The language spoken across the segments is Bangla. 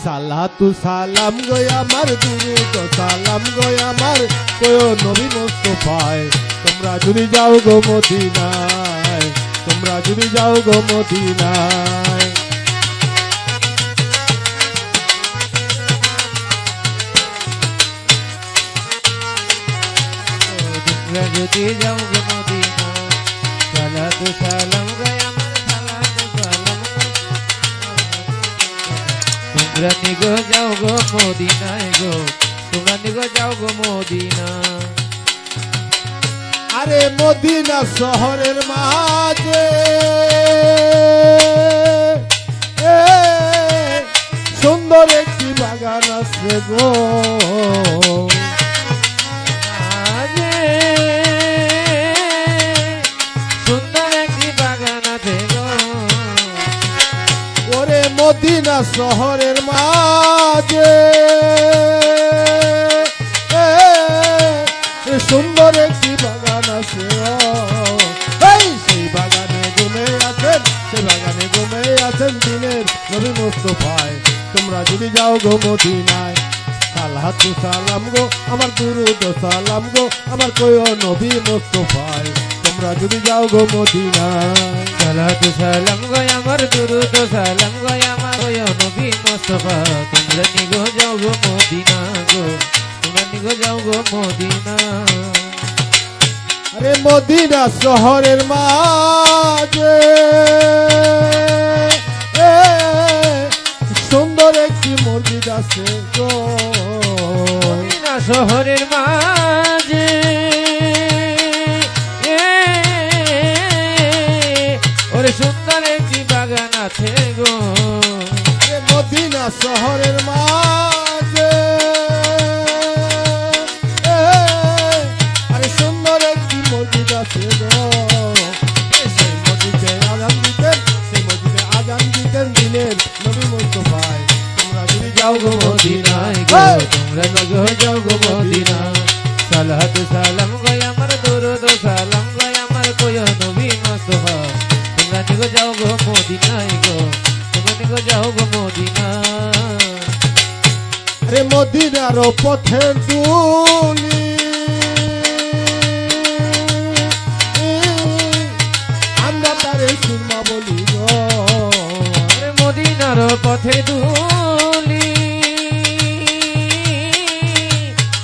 সালাতু সালাম গো আমার দুরুদ সালাম গো আমার কয় নবী মুস্তাফায় তোমরা যদি যাও গো মদিনায় তোমরা যদি যাও গো মদিনায় তোমরা যদি যাও গো মদিনায় সালাতু সালাম গো আমার সালাতু সালাম তোমরা নিগো যাও গো মদিনায় গো তোমরা নিগো যাও গো মদিনা আরে মদিনা শহরের মাঝে সুন্দর একটি বাগান আছে গো সুন্দর একটি বাগান আছে গো ওরে মদিনা শহরের মাঝে সুন্দর একটি বাগান আছে সেই বাগানে ঘুমে আছেন সেই বাগানে ঘুমে আছেন দিনের নবী মুস্তাফায় তোমরা যদি যাও গো মদিনায় সালাতু সালাম গো আমার দুরুদ সালাম গো আমার কয় নবী মুস্তাফায় তোমরা যদি যাও গো মদিনায় সালাতু সালাম গো আমার দুরুদ সালাম গো আমার কয় নবী মুস্তাফা তোমরা নিগো যাও গো মদিনা গো তোমরা নিগো যাও গো মদিনা আরে মদিনা শহরের মাঝে সুন্দর একটি মসজিদ আছে গো মদিনা শহরের মাঝে ওরে সুন্দর একটি বাগান আছে গো মদিনা শহরের মাঝে আরে সুন্দর একটি মসজিদ আছে গো সেই মসজিদে আজান দিতেন সেই মসজিদে আজান দিতেন দিনের নবী মুস্তাফায় তোমরা যদি যাও গো মদিনায় মদিনায় গো তোমরা নিগো যাও গো মদিনা সালাতু সালাম গো আমার দুরুদ সালাম গো আমার কয় নবী মুস্তাফা তোমরা নিগো যাও গো মদিনায় গো তোমরা নিগো যাও গো মদিনা রে মদিনার পথের দুলি আমরা তারে সুরমা বলি গো আরে মদিনার পথে দুলি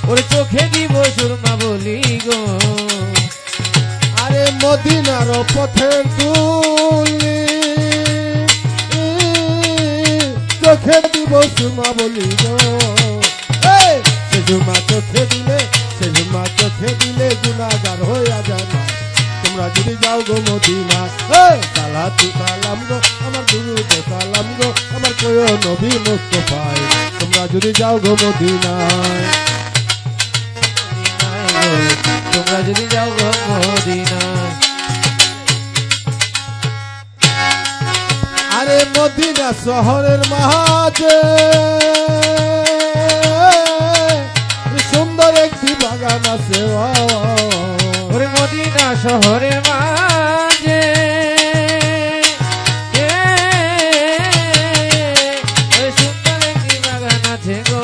ওরে চোখে দিব সুরমা বলি গো আরে মদিনার পথের দুলি চোখে দিব সুরমা বলি গো সে সুরমা চোখে দিলে গুনাহগার হইয়া যায় না তোমরা যদি যাও গো মদিনা সালাতু সালাম গো আমার দুরুদ সালাম গো আমার কয় নবী মুস্তাফায় তোমরা যদি যাও গো মদিনায় তোমরা যদি যাও গো মদিনা আরে মদিনা শহরের মাঝে সুন্দর একটি বাগান আছে ওরে মদিনা শহরের মাঝে সুন্দর একটি বাগান আছে গো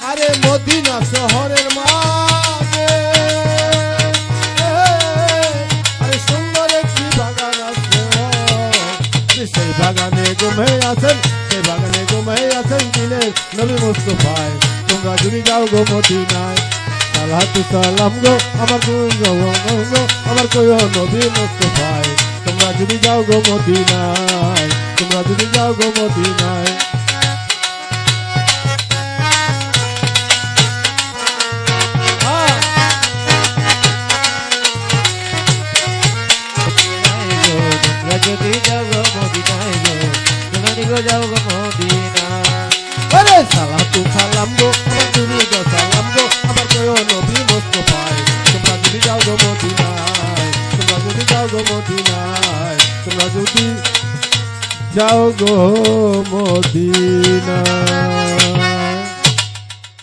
আরে মদিনা শহরের মাঝে আরে সুন্দর একটি বাগান আছে সেই বাগানে ঘুমে আছেন সেই বাগানে ঘুমে আছেন দিনের নবী মুস্তাফায় তোমরা যদি যাও গো মদিনায় সালাতু সালাম গো আমার গো আমার কয় নবী মুস্তাফায় তোমরা যদি যাও গো মদিনায় তোমরা যদি যাও গো মদিনায় তোমরা যদি যাও গো মদিনায় গো তোমরা নিগো যাও গো মদিনা আরে সালাতু সালাম গো আমার দুরুদ সালাম গো আমার কয় নবী মুস্তাফায় তোমরা যদি যাও গো মদিনায় তোমরা যদি যাও গো মদিনায় তোমরা যদি যাও গো মদিনায়